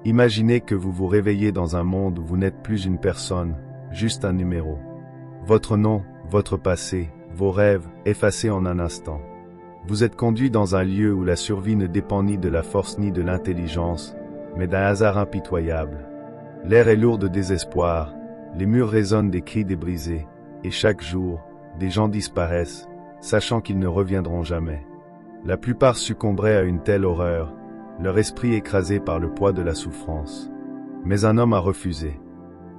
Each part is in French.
Imaginez que vous vous réveillez dans un monde où vous n'êtes plus une personne, juste un numéro. Votre nom, votre passé, vos rêves, effacés en un instant. Vous êtes conduit dans un lieu où la survie ne dépend ni de la force ni de l'intelligence, mais d'un hasard impitoyable. L'air est lourd de désespoir, les murs résonnent des cris des brisés, et chaque jour, des gens disparaissent, sachant qu'ils ne reviendront jamais. La plupart succomberaient à une telle horreur, leur esprit écrasé par le poids de la souffrance. Mais un homme a refusé.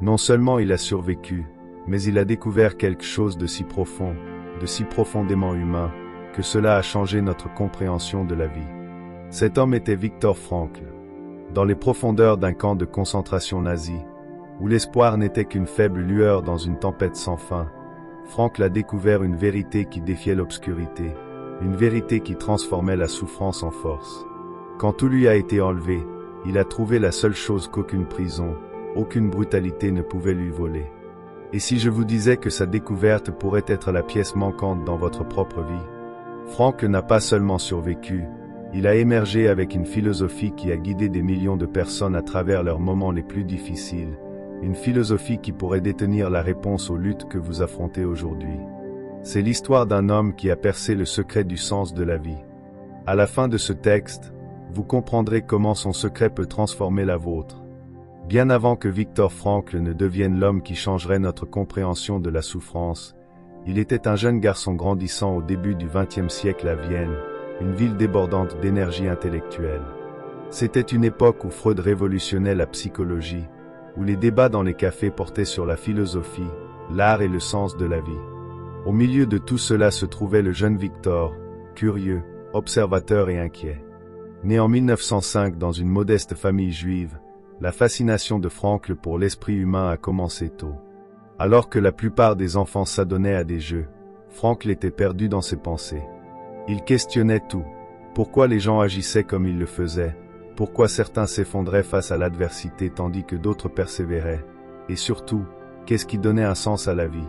Non seulement il a survécu, mais il a découvert quelque chose de si profond, de si profondément humain, que cela a changé notre compréhension de la vie. Cet homme était Viktor Frankl. Dans les profondeurs d'un camp de concentration nazi, où l'espoir n'était qu'une faible lueur dans une tempête sans fin, Frankl a découvert une vérité qui défiait l'obscurité, une vérité qui transformait la souffrance en force. Quand tout lui a été enlevé, il a trouvé la seule chose qu'aucune prison, aucune brutalité ne pouvait lui voler. Et si je vous disais que sa découverte pourrait être la pièce manquante dans votre propre vie? Frankl n'a pas seulement survécu, il a émergé avec une philosophie qui a guidé des millions de personnes à travers leurs moments les plus difficiles, une philosophie qui pourrait détenir la réponse aux luttes que vous affrontez aujourd'hui. C'est l'histoire d'un homme qui a percé le secret du sens de la vie. À la fin de ce texte, vous comprendrez comment son secret peut transformer la vôtre. Bien avant que Viktor Frankl ne devienne l'homme qui changerait notre compréhension de la souffrance, il était un jeune garçon grandissant au début du XXe siècle à Vienne, une ville débordante d'énergie intellectuelle. C'était une époque où Freud révolutionnait la psychologie, où les débats dans les cafés portaient sur la philosophie, l'art et le sens de la vie. Au milieu de tout cela se trouvait le jeune Viktor, curieux, observateur et inquiet. Né en 1905 dans une modeste famille juive, la fascination de Frankl pour l'esprit humain a commencé tôt. Alors que la plupart des enfants s'adonnaient à des jeux, Frankl était perdu dans ses pensées. Il questionnait tout. Pourquoi les gens agissaient comme ils le faisaient? Pourquoi certains s'effondraient face à l'adversité tandis que d'autres persévéraient? Et surtout, qu'est-ce qui donnait un sens à la vie?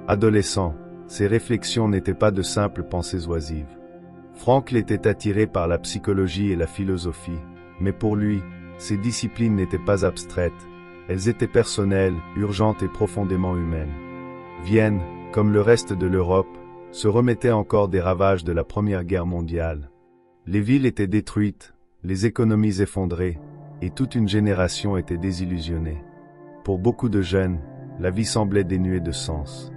Adolescent, ses réflexions n'étaient pas de simples pensées oisives. Frankl était attiré par la psychologie et la philosophie, mais pour lui, ces disciplines n'étaient pas abstraites, elles étaient personnelles, urgentes et profondément humaines. Vienne, comme le reste de l'Europe, se remettait encore des ravages de la Première Guerre mondiale. Les villes étaient détruites, les économies effondrées, et toute une génération était désillusionnée. Pour beaucoup de jeunes, la vie semblait dénuée de sens.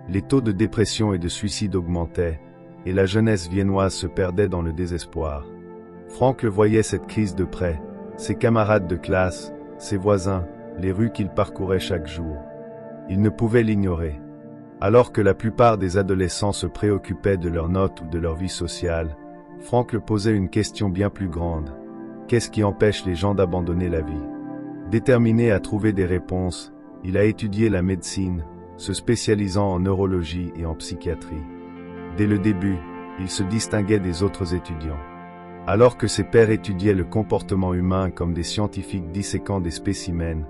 Les taux de dépression et de suicide augmentaient, et la jeunesse viennoise se perdait dans le désespoir. Frankl voyait cette crise de près, ses camarades de classe, ses voisins, les rues qu'il parcourait chaque jour. Il ne pouvait l'ignorer. Alors que la plupart des adolescents se préoccupaient de leurs notes ou de leur vie sociale, Frankl posait une question bien plus grande. Qu'est-ce qui empêche les gens d'abandonner la vie? Déterminé à trouver des réponses, il a étudié la médecine, se spécialisant en neurologie et en psychiatrie. Dès le début, il se distinguait des autres étudiants. Alors que ses pairs étudiaient le comportement humain comme des scientifiques disséquant des spécimens,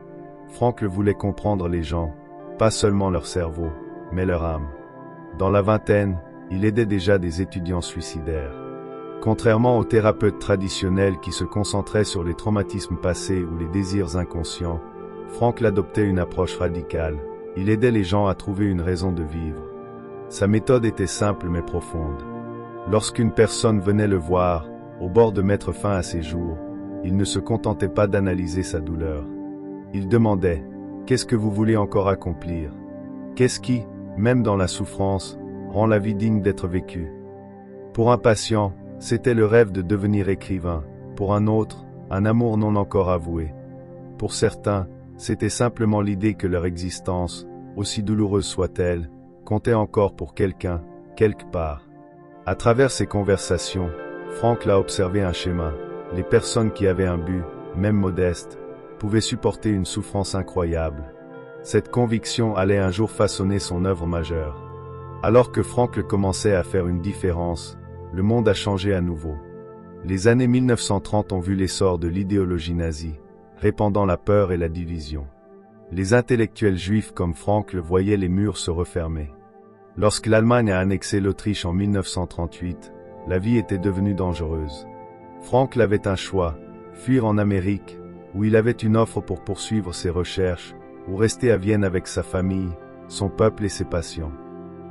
Frankl voulait comprendre les gens, pas seulement leur cerveau, mais leur âme. Dans la vingtaine, il aidait déjà des étudiants suicidaires. Contrairement aux thérapeutes traditionnels qui se concentraient sur les traumatismes passés ou les désirs inconscients, Frankl adoptait une approche radicale. Il aidait les gens à trouver une raison de vivre. Sa méthode était simple mais profonde. Lorsqu'une personne venait le voir, au bord de mettre fin à ses jours, il ne se contentait pas d'analyser sa douleur. Il demandait « Qu'est-ce que vous voulez encore accomplir? Qu'est-ce qui, même dans la souffrance, rend la vie digne d'être vécue ?» Pour un patient, c'était le rêve de devenir écrivain. Pour un autre, un amour non encore avoué. Pour certains, c'était simplement l'idée que leur existence, aussi douloureuse soit-elle, comptait encore pour quelqu'un, quelque part. À travers ces conversations, Frankl a observé un schéma. Les personnes qui avaient un but, même modeste, pouvaient supporter une souffrance incroyable. Cette conviction allait un jour façonner son œuvre majeure. Alors que Frankl commençait à faire une différence, le monde a changé à nouveau. Les années 1930 ont vu l'essor de l'idéologie nazie, répandant la peur et la division. Les intellectuels juifs comme Frankl voyaient les murs se refermer. Lorsque l'Allemagne a annexé l'Autriche en 1938, la vie était devenue dangereuse. Frankl avait un choix, fuir en Amérique, où il avait une offre pour poursuivre ses recherches, ou rester à Vienne avec sa famille, son peuple et ses passions.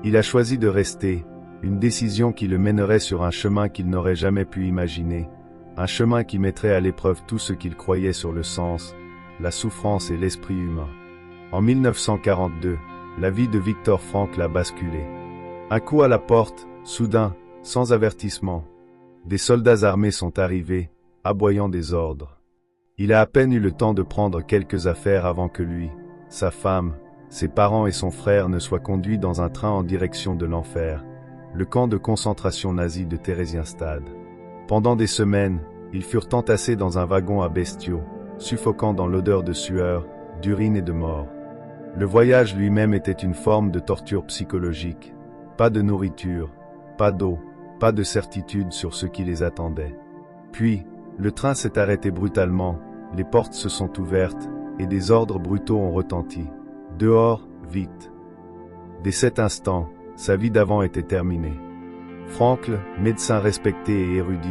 Il a choisi de rester, une décision qui le mènerait sur un chemin qu'il n'aurait jamais pu imaginer, un chemin qui mettrait à l'épreuve tout ce qu'il croyait sur le sens, la souffrance et l'esprit humain. En 1942, la vie de Viktor Frankl a basculé. Un coup à la porte, soudain, sans avertissement. Des soldats armés sont arrivés, aboyant des ordres. Il a à peine eu le temps de prendre quelques affaires avant que lui, sa femme, ses parents et son frère ne soient conduits dans un train en direction de l'enfer, le camp de concentration nazi de Theresienstadt. Pendant des semaines, ils furent entassés dans un wagon à bestiaux, suffocant dans l'odeur de sueur, d'urine et de mort. Le voyage lui-même était une forme de torture psychologique. Pas de nourriture, pas d'eau, pas de certitude sur ce qui les attendait. Puis, le train s'est arrêté brutalement, les portes se sont ouvertes, et des ordres brutaux ont retenti. Dehors, vite. Dès cet instant, sa vie d'avant était terminée. Frankl, médecin respecté et érudit,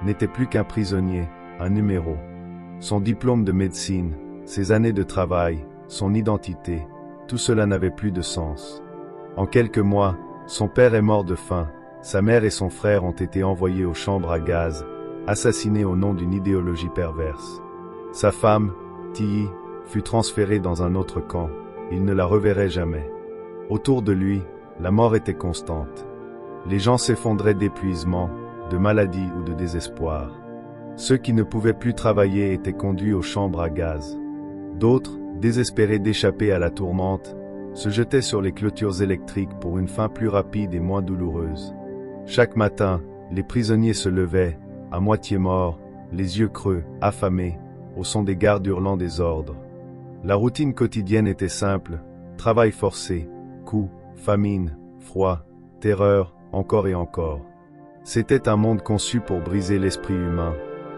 n'était plus qu'un prisonnier, un numéro. Son diplôme de médecine, ses années de travail, son identité, tout cela n'avait plus de sens. En quelques mois, son père est mort de faim, sa mère et son frère ont été envoyés aux chambres à gaz, assassinés au nom d'une idéologie perverse. Sa femme, Tilly, fut transférée dans un autre camp, il ne la reverrait jamais. Autour de lui, la mort était constante. Les gens s'effondraient d'épuisement, de maladie ou de désespoir. Ceux qui ne pouvaient plus travailler étaient conduits aux chambres à gaz. D'autres, désespérés d'échapper à la tourmente, se jetaient sur les clôtures électriques pour une fin plus rapide et moins douloureuse. Chaque matin, les prisonniers se levaient, à moitié morts, les yeux creux, affamés, au son des gardes hurlant des ordres. La routine quotidienne était simple, travail forcé, coups, famine, froid, terreur, encore et encore. C'était un monde conçu pour briser l'esprit humain,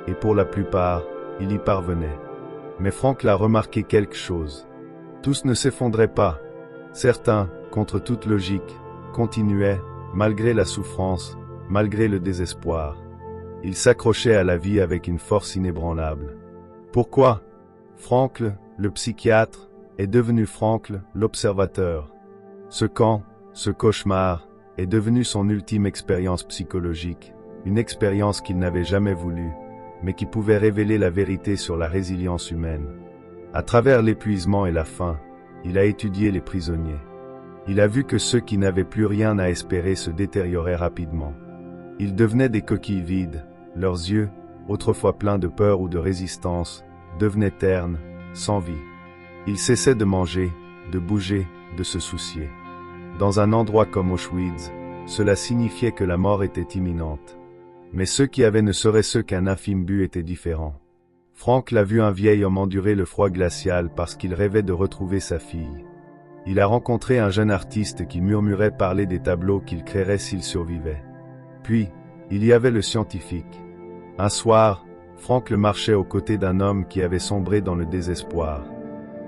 et pour la plupart, il y parvenait. Mais Frankl a remarqué quelque chose. Tous ne s'effondraient pas. Certains, contre toute logique, continuaient, malgré la souffrance, malgré le désespoir. Ils s'accrochaient à la vie avec une force inébranlable. Pourquoi? Frankl, le psychiatre, est devenu Frankl, l'observateur. Ce camp, ce cauchemar, est devenu son ultime expérience psychologique, une expérience qu'il n'avait jamais voulu, mais qui pouvait révéler la vérité sur la résilience humaine. À travers l'épuisement et la faim, il a étudié les prisonniers. Il a vu que ceux qui n'avaient plus rien à espérer se détérioraient rapidement. Ils devenaient des coquilles vides, leurs yeux, autrefois pleins de peur ou de résistance, devenaient ternes, sans vie. Ils cessaient de manger, de bouger, de se soucier. Dans un endroit comme Auschwitz, cela signifiait que la mort était imminente. Mais ceux qui avaient ne serait-ce qu'un infime but étaient différents. Frankl a vu un vieil homme endurer le froid glacial parce qu'il rêvait de retrouver sa fille. Il a rencontré un jeune artiste qui murmurait parler des tableaux qu'il créerait s'il survivait. Puis, il y avait le scientifique. Un soir, Frankl marchait aux côtés d'un homme qui avait sombré dans le désespoir.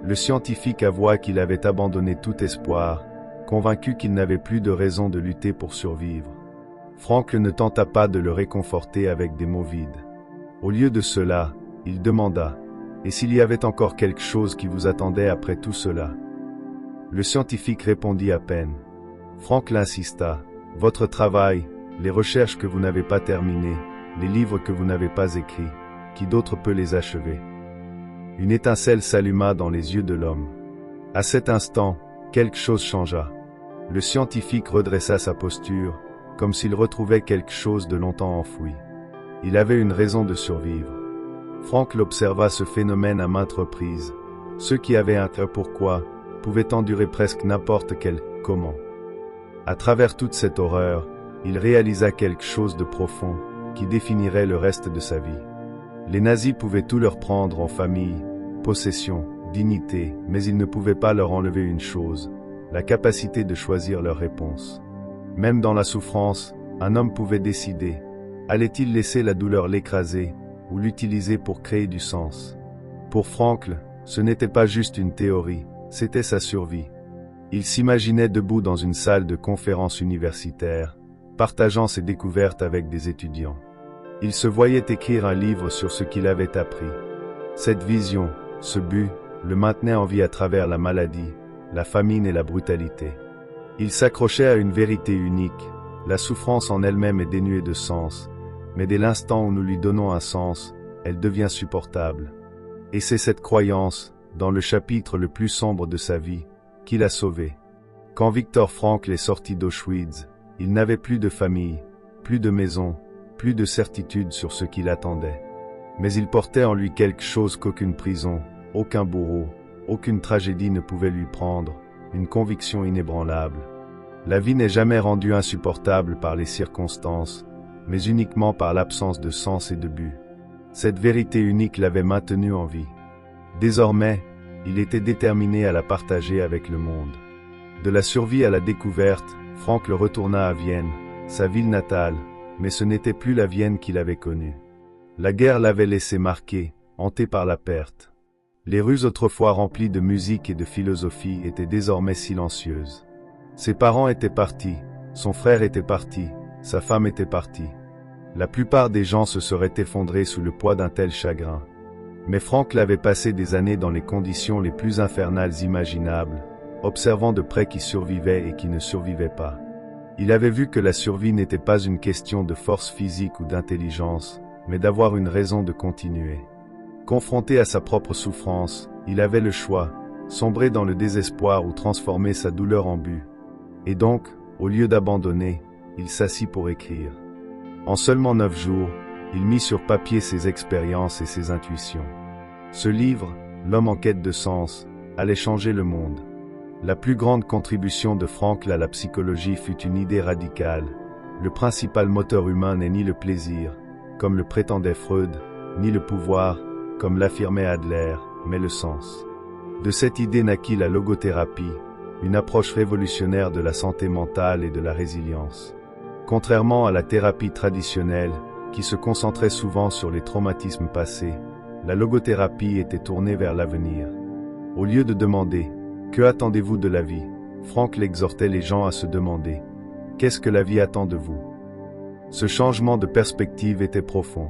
Le scientifique avoua qu'il avait abandonné tout espoir, convaincu qu'il n'avait plus de raison de lutter pour survivre. Frankl ne tenta pas de le réconforter avec des mots vides. Au lieu de cela, il demanda « Et s'il y avait encore quelque chose qui vous attendait après tout cela ?» Le scientifique répondit à peine. Frankl insista « Votre travail, les recherches que vous n'avez pas terminées, les livres que vous n'avez pas écrits, qui d'autre peut les achever ?» Une étincelle s'alluma dans les yeux de l'homme. À cet instant, quelque chose changea. Le scientifique redressa sa posture, comme s'il retrouvait quelque chose de longtemps enfoui. Il avait une raison de survivre. Frankl observa ce phénomène à maintes reprises. Ceux qui avaient un pourquoi pouvaient endurer presque n'importe quel comment. À travers toute cette horreur, il réalisa quelque chose de profond, qui définirait le reste de sa vie. Les nazis pouvaient tout leur prendre en famille, possession, dignité, mais ils ne pouvaient pas leur enlever une chose, la capacité de choisir leur réponse. Même dans la souffrance, un homme pouvait décider, allait-il laisser la douleur l'écraser, ou l'utiliser pour créer du sens. Pour Frankl, ce n'était pas juste une théorie, c'était sa survie. Il s'imaginait debout dans une salle de conférence universitaire, partageant ses découvertes avec des étudiants. Il se voyait écrire un livre sur ce qu'il avait appris. Cette vision, ce but, le maintenait en vie à travers la maladie, la famine et la brutalité. Il s'accrochait à une vérité unique: la souffrance en elle-même est dénuée de sens, mais dès l'instant où nous lui donnons un sens, elle devient supportable. Et c'est cette croyance, dans le chapitre le plus sombre de sa vie, qui l'a sauvé. Quand Viktor Frankl est sorti d'Auschwitz, il n'avait plus de famille, plus de maison, plus de certitude sur ce qui l'attendait. Mais il portait en lui quelque chose qu'aucune prison, aucun bourreau, aucune tragédie ne pouvait lui prendre, une conviction inébranlable. La vie n'est jamais rendue insupportable par les circonstances, mais uniquement par l'absence de sens et de but. Cette vérité unique l'avait maintenu en vie. Désormais, il était déterminé à la partager avec le monde. De la survie à la découverte, Frankl retourna à Vienne, sa ville natale, mais ce n'était plus la Vienne qu'il avait connue. La guerre l'avait laissé marqué, hanté par la perte. Les rues autrefois remplies de musique et de philosophie étaient désormais silencieuses. Ses parents étaient partis, son frère était parti, sa femme était partie. La plupart des gens se seraient effondrés sous le poids d'un tel chagrin. Mais Frankl avait passé des années dans les conditions les plus infernales imaginables, observant de près qui survivaient et qui ne survivaient pas. Il avait vu que la survie n'était pas une question de force physique ou d'intelligence, mais d'avoir une raison de continuer. Confronté à sa propre souffrance, il avait le choix, sombrer dans le désespoir ou transformer sa douleur en but. Et donc, au lieu d'abandonner, il s'assit pour écrire. En seulement 9 jours, il mit sur papier ses expériences et ses intuitions. Ce livre, L'homme en quête de sens, allait changer le monde. La plus grande contribution de Frankl à la psychologie fut une idée radicale. Le principal moteur humain n'est ni le plaisir, comme le prétendait Freud, ni le pouvoir, comme l'affirmait Adler, mais le sens. De cette idée naquit la logothérapie, une approche révolutionnaire de la santé mentale et de la résilience. Contrairement à la thérapie traditionnelle, qui se concentrait souvent sur les traumatismes passés, la logothérapie était tournée vers l'avenir. Au lieu de demander « Que attendez-vous de la vie ?», Frankl exhortait les gens à se demander « Qu'est-ce que la vie attend de vous ?» Ce changement de perspective était profond.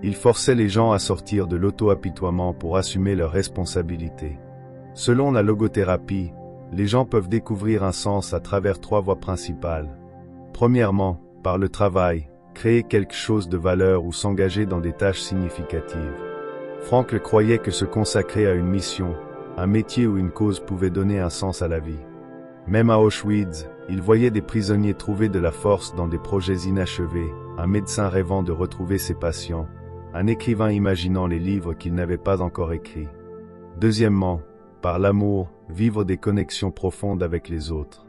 Il forçait les gens à sortir de l'auto-apitoiement pour assumer leurs responsabilités. Selon la logothérapie, les gens peuvent découvrir un sens à travers 3 voies principales. Premièrement, par le travail, créer quelque chose de valeur ou s'engager dans des tâches significatives. Frankl croyait que se consacrer à une mission, un métier ou une cause pouvait donner un sens à la vie. Même à Auschwitz, il voyait des prisonniers trouver de la force dans des projets inachevés, un médecin rêvant de retrouver ses patients, un écrivain imaginant les livres qu'il n'avait pas encore écrits. Deuxièmement, par l'amour, vivre des connexions profondes avec les autres.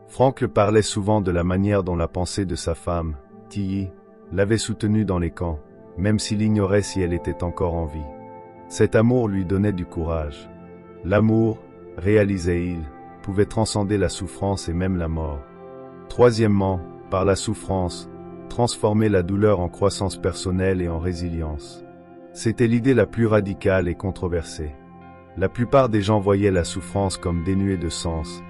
Frankl parlait souvent de la manière dont la pensée de sa femme, Tilly, l'avait soutenu dans les camps, même s'il ignorait si elle était encore en vie. Cet amour lui donnait du courage. L'amour, réalisait-il, pouvait transcender la souffrance et même la mort. Troisièmement, par la souffrance, transformer la douleur en croissance personnelle et en résilience. C'était l'idée la plus radicale et controversée. La plupart des gens voyaient la souffrance comme dénuée de sens,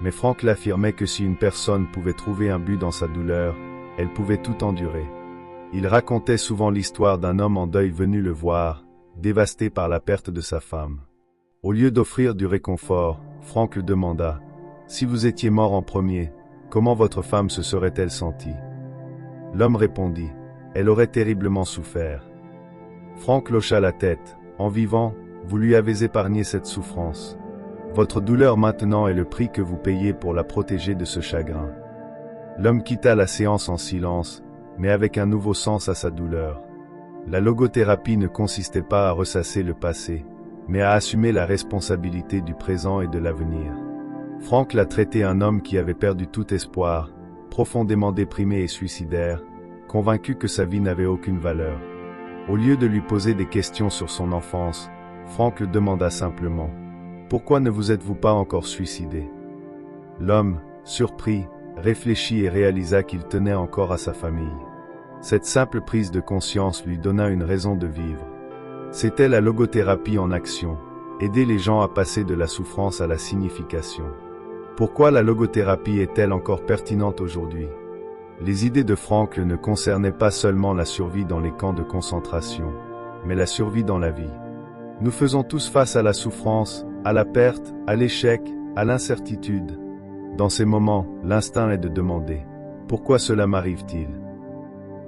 mais Frankl affirmait que si une personne pouvait trouver un but dans sa douleur, elle pouvait tout endurer. Il racontait souvent l'histoire d'un homme en deuil venu le voir, dévasté par la perte de sa femme. Au lieu d'offrir du réconfort, Frankl demanda « Si vous étiez mort en premier, comment votre femme se serait-elle sentie ?» L'homme répondit « Elle aurait terriblement souffert. » Frankl hocha la tête. « En vivant, vous lui avez épargné cette souffrance. Votre douleur maintenant est le prix que vous payez pour la protéger de ce chagrin. » L'homme quitta la séance en silence, mais avec un nouveau sens à sa douleur. La logothérapie ne consistait pas à ressasser le passé, mais à assumer la responsabilité du présent et de l'avenir. Frankl a traité un homme qui avait perdu tout espoir, profondément déprimé et suicidaire, convaincu que sa vie n'avait aucune valeur. Au lieu de lui poser des questions sur son enfance, Frankl demanda simplement « Pourquoi ne vous êtes-vous pas encore suicidé ?» L'homme, surpris, réfléchit et réalisa qu'il tenait encore à sa famille. Cette simple prise de conscience lui donna une raison de vivre. C'était la logothérapie en action, aider les gens à passer de la souffrance à la signification. Pourquoi la logothérapie est-elle encore pertinente aujourd'hui? Les idées de Frankl ne concernaient pas seulement la survie dans les camps de concentration, mais la survie dans la vie. Nous faisons tous face à la souffrance, à la perte, à l'échec, à l'incertitude. Dans ces moments, l'instinct est de demander « Pourquoi cela m'arrive-t-il »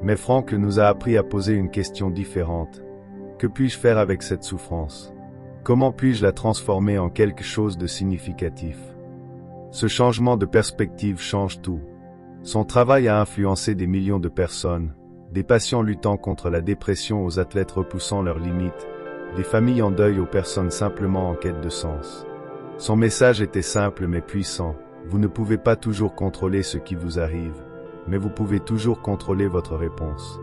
Mais Franck nous a appris à poser une question différente. Que puis-je faire avec cette souffrance? Comment puis-je la transformer en quelque chose de significatif? Ce changement de perspective change tout. Son travail a influencé des millions de personnes, des patients luttant contre la dépression aux athlètes repoussant leurs limites, des familles en deuil aux personnes simplement en quête de sens. Son message était simple mais puissant. Vous ne pouvez pas toujours contrôler ce qui vous arrive, mais vous pouvez toujours contrôler votre réponse.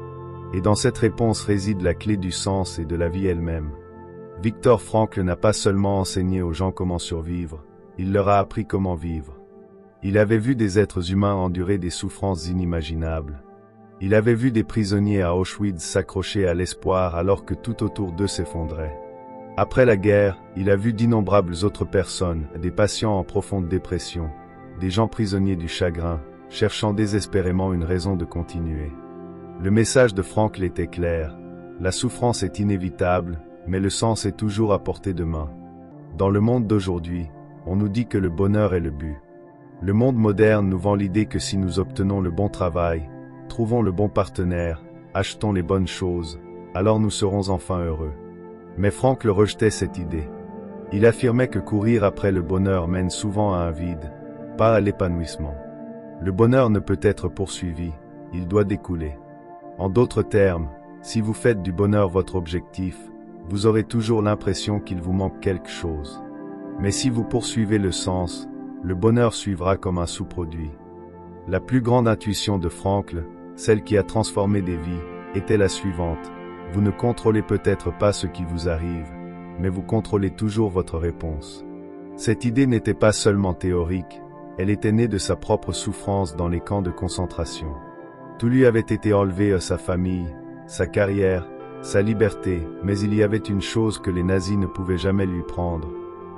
Et dans cette réponse réside la clé du sens et de la vie elle-même. Viktor Frankl n'a pas seulement enseigné aux gens comment survivre, il leur a appris comment vivre. Il avait vu des êtres humains endurer des souffrances inimaginables. Il avait vu des prisonniers à Auschwitz s'accrocher à l'espoir alors que tout autour d'eux s'effondrait. Après la guerre, il a vu d'innombrables autres personnes, des patients en profonde dépression, des gens prisonniers du chagrin, cherchant désespérément une raison de continuer. Le message de Frankl était clair. La souffrance est inévitable, mais le sens est toujours à portée de main. Dans le monde d'aujourd'hui, on nous dit que le bonheur est le but. Le monde moderne nous vend l'idée que si nous obtenons le bon travail, trouvons le bon partenaire, achetons les bonnes choses, alors nous serons enfin heureux. Mais Frankl rejetait cette idée. Il affirmait que courir après le bonheur mène souvent à un vide, pas à l'épanouissement. Le bonheur ne peut être poursuivi, il doit découler. En d'autres termes, si vous faites du bonheur votre objectif, vous aurez toujours l'impression qu'il vous manque quelque chose. Mais si vous poursuivez le sens, le bonheur suivra comme un sous-produit. La plus grande intuition de Frankl, celle qui a transformé des vies, était la suivante. Vous ne contrôlez peut-être pas ce qui vous arrive, mais vous contrôlez toujours votre réponse. Cette idée n'était pas seulement théorique, elle était née de sa propre souffrance dans les camps de concentration. Tout lui avait été enlevé à sa famille, sa carrière, sa liberté, mais il y avait une chose que les nazis ne pouvaient jamais lui prendre,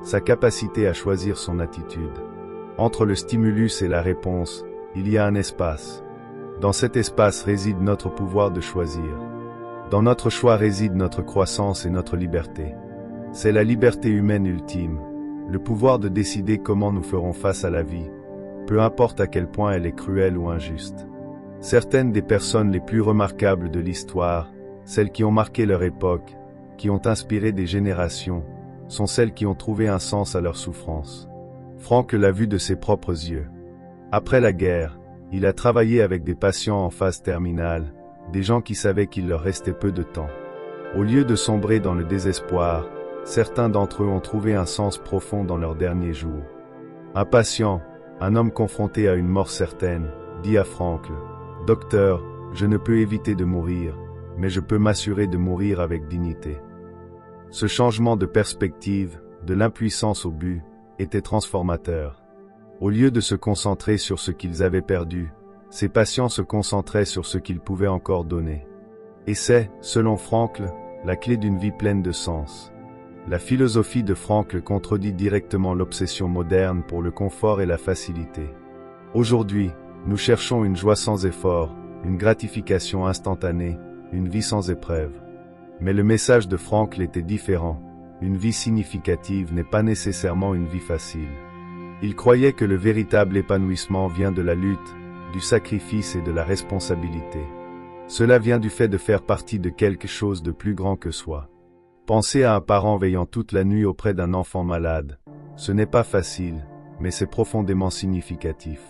sa capacité à choisir son attitude. Entre le stimulus et la réponse, il y a un espace. Dans cet espace réside notre pouvoir de choisir. Dans notre choix réside notre croissance et notre liberté. C'est la liberté humaine ultime, le pouvoir de décider comment nous ferons face à la vie, peu importe à quel point elle est cruelle ou injuste. Certaines des personnes les plus remarquables de l'histoire, celles qui ont marqué leur époque, qui ont inspiré des générations, sont celles qui ont trouvé un sens à leur souffrance. Frankl l'a vu de ses propres yeux. Après la guerre, il a travaillé avec des patients en phase terminale, des gens qui savaient qu'il leur restait peu de temps. Au lieu de sombrer dans le désespoir, certains d'entre eux ont trouvé un sens profond dans leurs derniers jours. Un patient, un homme confronté à une mort certaine, dit à Frankl, « Docteur, je ne peux éviter de mourir, mais je peux m'assurer de mourir avec dignité. » Ce changement de perspective, de l'impuissance au but, était transformateur. Au lieu de se concentrer sur ce qu'ils avaient perdu, ces patients se concentraient sur ce qu'ils pouvaient encore donner. Et c'est, selon Frankl, la clé d'une vie pleine de sens. La philosophie de Frankl contredit directement l'obsession moderne pour le confort et la facilité. Aujourd'hui, nous cherchons une joie sans effort, une gratification instantanée, une vie sans épreuve. Mais le message de Frankl était différent. Une vie significative n'est pas nécessairement une vie facile. Il croyait que le véritable épanouissement vient de la lutte, du sacrifice et de la responsabilité. Cela vient du fait de faire partie de quelque chose de plus grand que soi. Pensez à un parent veillant toute la nuit auprès d'un enfant malade. Ce n'est pas facile, mais c'est profondément significatif.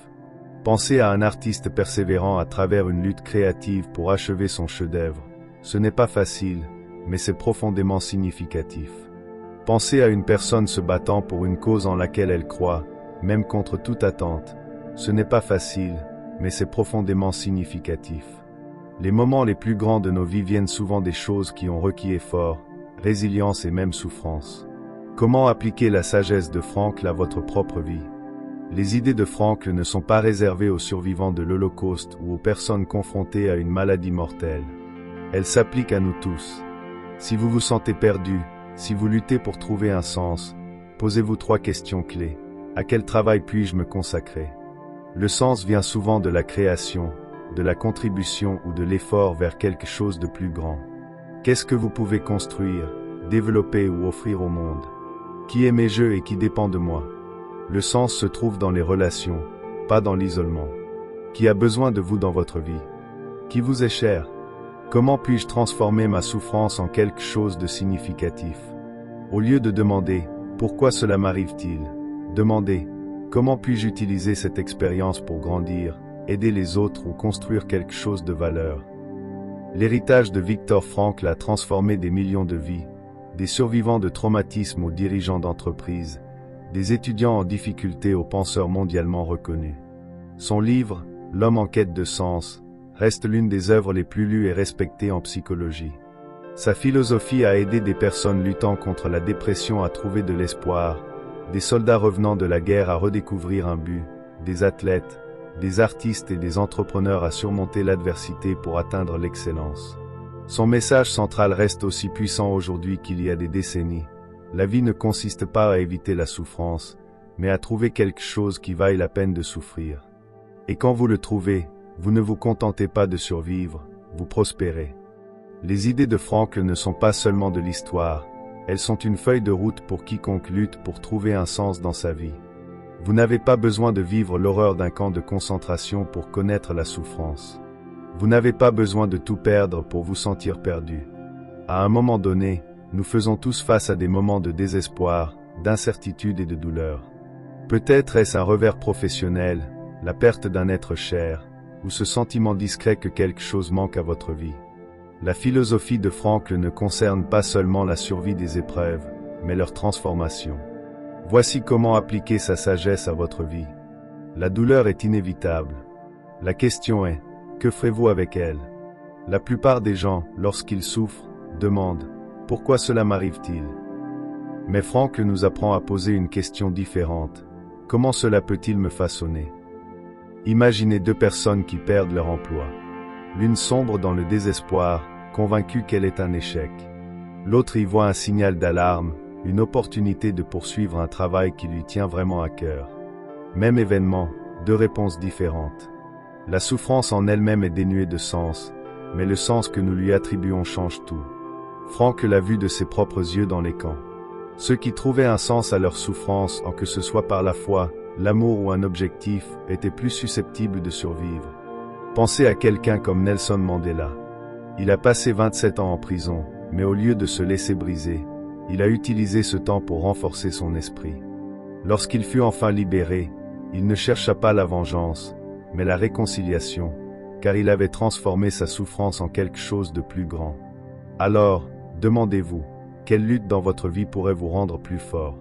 Pensez à un artiste persévérant à travers une lutte créative pour achever son chef-d'œuvre. Ce n'est pas facile, mais c'est profondément significatif. Pensez à une personne se battant pour une cause en laquelle elle croit, même contre toute attente. Ce n'est pas facile, mais c'est profondément significatif. Les moments les plus grands de nos vies viennent souvent des choses qui ont requis effort, résilience et même souffrance. Comment appliquer la sagesse de Frankl à votre propre vie? Les idées de Frankl ne sont pas réservées aux survivants de l'Holocauste ou aux personnes confrontées à une maladie mortelle. Elles s'appliquent à nous tous. Si vous vous sentez perdu, si vous luttez pour trouver un sens, posez-vous 3 questions clés. À quel travail puis-je me consacrer? Le sens vient souvent de la création, de la contribution ou de l'effort vers quelque chose de plus grand. Qu'est-ce que vous pouvez construire, développer ou offrir au monde? Qui est mes jeux et qui dépend de moi? Le sens se trouve dans les relations, pas dans l'isolement. Qui a besoin de vous dans votre vie? Qui vous est cher? Comment puis-je transformer ma souffrance en quelque chose de significatif? Au lieu de demander « Pourquoi cela m'arrive-t-il ?», demandez « Comment puis-je utiliser cette expérience pour grandir, aider les autres ou construire quelque chose de valeur ?» L'héritage de Viktor Frankl a transformé des millions de vies, des survivants de traumatismes aux dirigeants d'entreprises, des étudiants en difficulté aux penseurs mondialement reconnus. Son livre, L'homme en quête de sens, reste l'une des œuvres les plus lues et respectées en psychologie. Sa philosophie a aidé des personnes luttant contre la dépression à trouver de l'espoir, des soldats revenant de la guerre à redécouvrir un but, des athlètes, des artistes et des entrepreneurs à surmonter l'adversité pour atteindre l'excellence. Son message central reste aussi puissant aujourd'hui qu'il y a des décennies. La vie ne consiste pas à éviter la souffrance, mais à trouver quelque chose qui vaille la peine de souffrir. Et quand vous le trouvez, vous ne vous contentez pas de survivre, vous prospérez. Les idées de Frankl ne sont pas seulement de l'histoire, elles sont une feuille de route pour quiconque lutte pour trouver un sens dans sa vie. Vous n'avez pas besoin de vivre l'horreur d'un camp de concentration pour connaître la souffrance. Vous n'avez pas besoin de tout perdre pour vous sentir perdu. À un moment donné, nous faisons tous face à des moments de désespoir, d'incertitude et de douleur. Peut-être est-ce un revers professionnel, la perte d'un être cher, ou ce sentiment discret que quelque chose manque à votre vie. La philosophie de Frankl ne concerne pas seulement la survie des épreuves, mais leur transformation. Voici comment appliquer sa sagesse à votre vie. La douleur est inévitable. La question est, que ferez-vous avec elle? La plupart des gens, lorsqu'ils souffrent, demandent « Pourquoi cela m'arrive-t-il » Mais Frankl nous apprend à poser une question différente. Comment cela peut-il me façonner? Imaginez deux personnes qui perdent leur emploi. L'une sombre dans le désespoir, convaincue qu'elle est un échec. L'autre y voit un signal d'alarme, une opportunité de poursuivre un travail qui lui tient vraiment à cœur. Même événement, deux réponses différentes. La souffrance en elle-même est dénuée de sens, mais le sens que nous lui attribuons change tout. Frankl l'a vu de ses propres yeux dans les camps. Ceux qui trouvaient un sens à leur souffrance, en que ce soit par la foi, l'amour ou un objectif, étaient plus susceptibles de survivre. Pensez à quelqu'un comme Nelson Mandela. Il a passé 27 ans en prison, mais au lieu de se laisser briser, il a utilisé ce temps pour renforcer son esprit. Lorsqu'il fut enfin libéré, il ne chercha pas la vengeance, mais la réconciliation, car il avait transformé sa souffrance en quelque chose de plus grand. Alors, demandez-vous, quelle lutte dans votre vie pourrait vous rendre plus fort?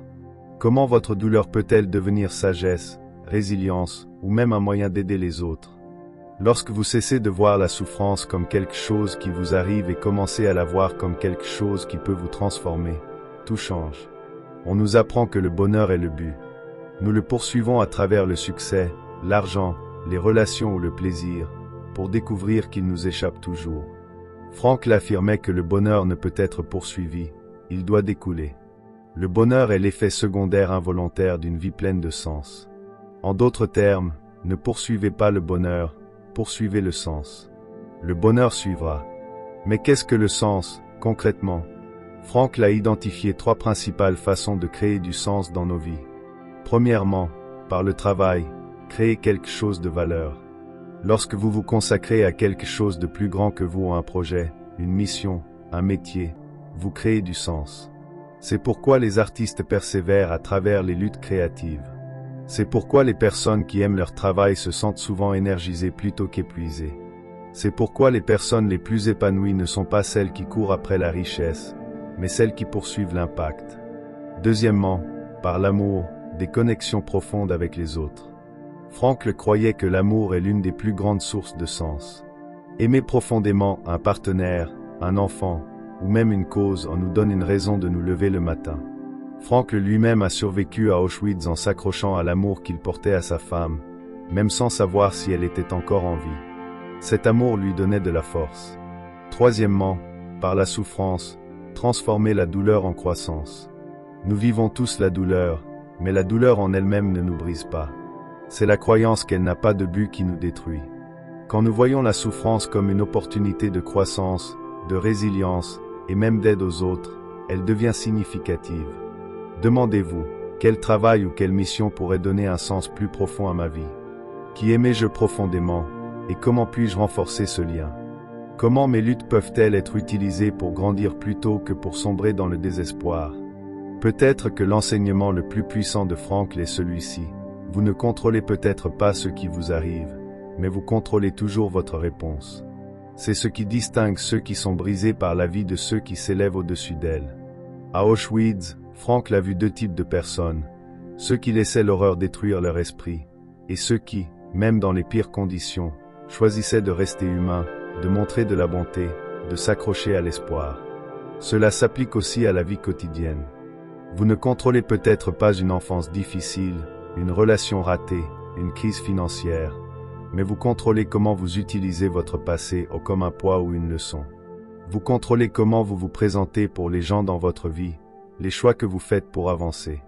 Comment votre douleur peut-elle devenir sagesse, résilience, ou même un moyen d'aider les autres? Lorsque vous cessez de voir la souffrance comme quelque chose qui vous arrive et commencez à la voir comme quelque chose qui peut vous transformer, tout change. On nous apprend que le bonheur est le but. Nous le poursuivons à travers le succès, l'argent, les relations ou le plaisir, pour découvrir qu'il nous échappe toujours. Frankl affirmait que le bonheur ne peut être poursuivi, il doit découler. Le bonheur est l'effet secondaire involontaire d'une vie pleine de sens. En d'autres termes, ne poursuivez pas le bonheur, poursuivez le sens. Le bonheur suivra. Mais qu'est-ce que le sens, concrètement? Frankl a identifié trois principales façons de créer du sens dans nos vies. Premièrement, par le travail, créez quelque chose de valeur. Lorsque vous vous consacrez à quelque chose de plus grand que vous, un projet, une mission, un métier, vous créez du sens. C'est pourquoi les artistes persévèrent à travers les luttes créatives. C'est pourquoi les personnes qui aiment leur travail se sentent souvent énergisées plutôt qu'épuisées. C'est pourquoi les personnes les plus épanouies ne sont pas celles qui courent après la richesse, mais celles qui poursuivent l'impact. Deuxièmement, par l'amour, des connexions profondes avec les autres. Frankl croyait que l'amour est l'une des plus grandes sources de sens. Aimer profondément un partenaire, un enfant, ou même une cause en nous donne une raison de nous lever le matin. Frankl lui-même a survécu à Auschwitz en s'accrochant à l'amour qu'il portait à sa femme, même sans savoir si elle était encore en vie. Cet amour lui donnait de la force. Troisièmement, par la souffrance, transformer la douleur en croissance. Nous vivons tous la douleur, mais la douleur en elle-même ne nous brise pas. C'est la croyance qu'elle n'a pas de but qui nous détruit. Quand nous voyons la souffrance comme une opportunité de croissance, de résilience, et même d'aide aux autres, elle devient significative. Demandez-vous, quel travail ou quelle mission pourrait donner un sens plus profond à ma vie? Qui aimais-je profondément, et comment puis-je renforcer ce lien? Comment mes luttes peuvent-elles être utilisées pour grandir plutôt que pour sombrer dans le désespoir? Peut-être que l'enseignement le plus puissant de Frankl est celui-ci. Vous ne contrôlez peut-être pas ce qui vous arrive, mais vous contrôlez toujours votre réponse. C'est ce qui distingue ceux qui sont brisés par la vie de ceux qui s'élèvent au-dessus d'elle. À Auschwitz, Frankl a vu deux types de personnes, ceux qui laissaient l'horreur détruire leur esprit, et ceux qui, même dans les pires conditions, choisissaient de rester humains, de montrer de la bonté, de s'accrocher à l'espoir. Cela s'applique aussi à la vie quotidienne. Vous ne contrôlez peut-être pas une enfance difficile, une relation ratée, une crise financière, mais vous contrôlez comment vous utilisez votre passé comme un poids ou une leçon. Vous contrôlez comment vous vous présentez pour les gens dans votre vie, les choix que vous faites pour avancer.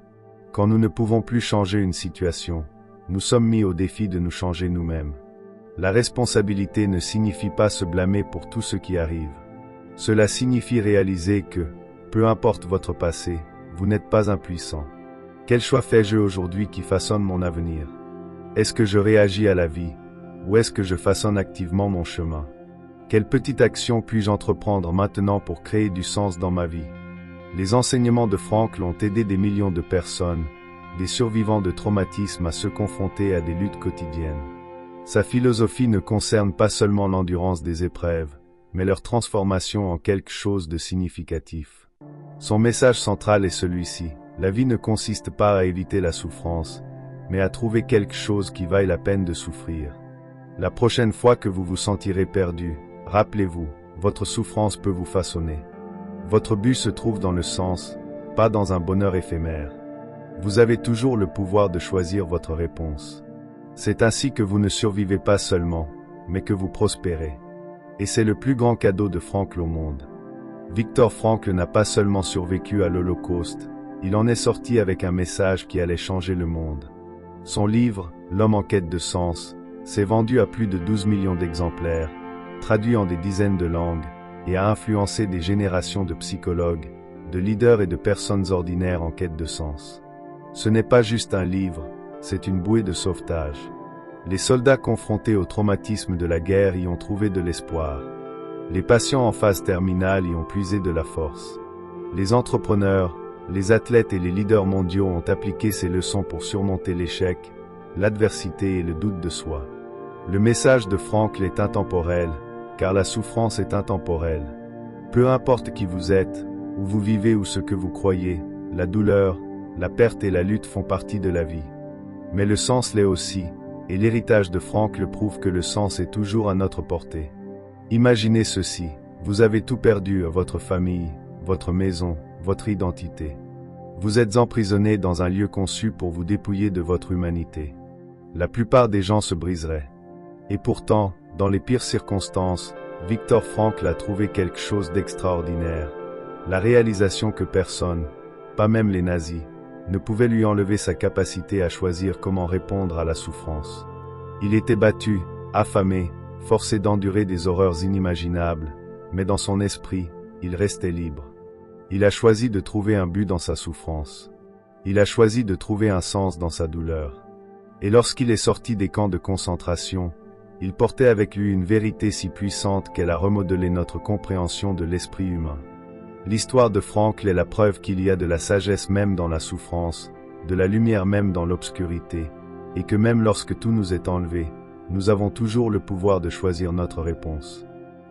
Quand nous ne pouvons plus changer une situation, nous sommes mis au défi de nous changer nous-mêmes. La responsabilité ne signifie pas se blâmer pour tout ce qui arrive. Cela signifie réaliser que, peu importe votre passé, vous n'êtes pas impuissant. Quel choix fais-je aujourd'hui qui façonne mon avenir? Est-ce que je réagis à la vie, ou est-ce que je façonne activement mon chemin? Quelle petite action puis-je entreprendre maintenant pour créer du sens dans ma vie? Les enseignements de Frankl ont aidé des millions de personnes, des survivants de traumatismes à se confronter à des luttes quotidiennes. Sa philosophie ne concerne pas seulement l'endurance des épreuves, mais leur transformation en quelque chose de significatif. Son message central est celui-ci: la vie ne consiste pas à éviter la souffrance, mais à trouver quelque chose qui vaille la peine de souffrir. La prochaine fois que vous vous sentirez perdu, rappelez-vous, votre souffrance peut vous façonner. Votre but se trouve dans le sens, pas dans un bonheur éphémère. Vous avez toujours le pouvoir de choisir votre réponse. C'est ainsi que vous ne survivez pas seulement, mais que vous prospérez. Et c'est le plus grand cadeau de Frankl au monde. Viktor Frankl n'a pas seulement survécu à l'Holocauste, il en est sorti avec un message qui allait changer le monde. Son livre, L'homme en quête de sens, s'est vendu à plus de 12 millions d'exemplaires, traduit en des dizaines de langues, et a influencé des générations de psychologues, de leaders et de personnes ordinaires en quête de sens. Ce n'est pas juste un livre, c'est une bouée de sauvetage. Les soldats confrontés au traumatisme de la guerre y ont trouvé de l'espoir. Les patients en phase terminale y ont puisé de la force. Les entrepreneurs, les athlètes et les leaders mondiaux ont appliqué ces leçons pour surmonter l'échec, l'adversité et le doute de soi. Le message de Frankl est intemporel, car la souffrance est intemporelle. Peu importe qui vous êtes, où vous vivez ou ce que vous croyez, la douleur, la perte et la lutte font partie de la vie. Mais le sens l'est aussi, et l'héritage de Frankl prouve que le sens est toujours à notre portée. Imaginez ceci, vous avez tout perdu, votre famille, votre maison, votre identité. Vous êtes emprisonné dans un lieu conçu pour vous dépouiller de votre humanité. La plupart des gens se briseraient. Et pourtant, dans les pires circonstances, Viktor Frankl a trouvé quelque chose d'extraordinaire. La réalisation que personne, pas même les nazis, ne pouvait lui enlever sa capacité à choisir comment répondre à la souffrance. Il était battu, affamé, forcé d'endurer des horreurs inimaginables, mais dans son esprit, il restait libre. Il a choisi de trouver un but dans sa souffrance. Il a choisi de trouver un sens dans sa douleur. Et lorsqu'il est sorti des camps de concentration, il portait avec lui une vérité si puissante qu'elle a remodelé notre compréhension de l'esprit humain. L'histoire de Frankl est la preuve qu'il y a de la sagesse même dans la souffrance, de la lumière même dans l'obscurité, et que même lorsque tout nous est enlevé, nous avons toujours le pouvoir de choisir notre réponse.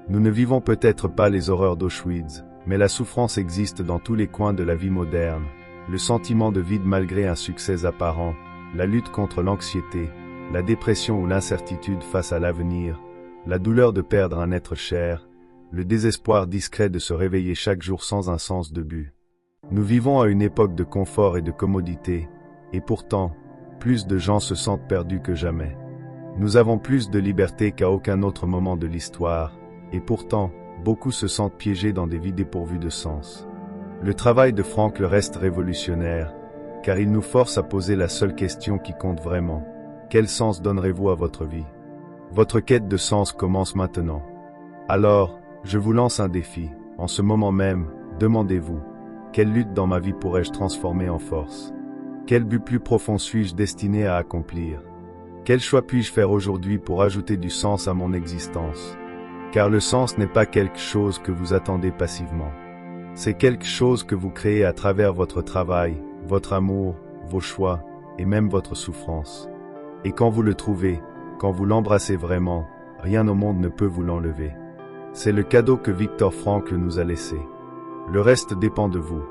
Nous ne vivons peut-être pas les horreurs d'Auschwitz, mais la souffrance existe dans tous les coins de la vie moderne, le sentiment de vide malgré un succès apparent, la lutte contre l'anxiété, la dépression ou l'incertitude face à l'avenir, la douleur de perdre un être cher, le désespoir discret de se réveiller chaque jour sans un sens de but. Nous vivons à une époque de confort et de commodité, et pourtant, plus de gens se sentent perdus que jamais. Nous avons plus de liberté qu'à aucun autre moment de l'histoire, et pourtant, beaucoup se sentent piégés dans des vies dépourvues de sens. Le travail de Frankl reste révolutionnaire, car il nous force à poser la seule question qui compte vraiment. Quel sens donnerez-vous à votre vie? Votre quête de sens commence maintenant. Alors, je vous lance un défi. En ce moment même, demandez-vous, Quelle lutte dans ma vie pourrais-je transformer en force? Quel but plus profond suis-je destiné à accomplir? Quel choix puis-je faire aujourd'hui pour ajouter du sens à mon existence? Car le sens n'est pas quelque chose que vous attendez passivement. C'est quelque chose que vous créez à travers votre travail, votre amour, vos choix, et même votre souffrance. Et quand vous le trouvez, quand vous l'embrassez vraiment, rien au monde ne peut vous l'enlever. C'est le cadeau que Viktor Frankl nous a laissé. Le reste dépend de vous.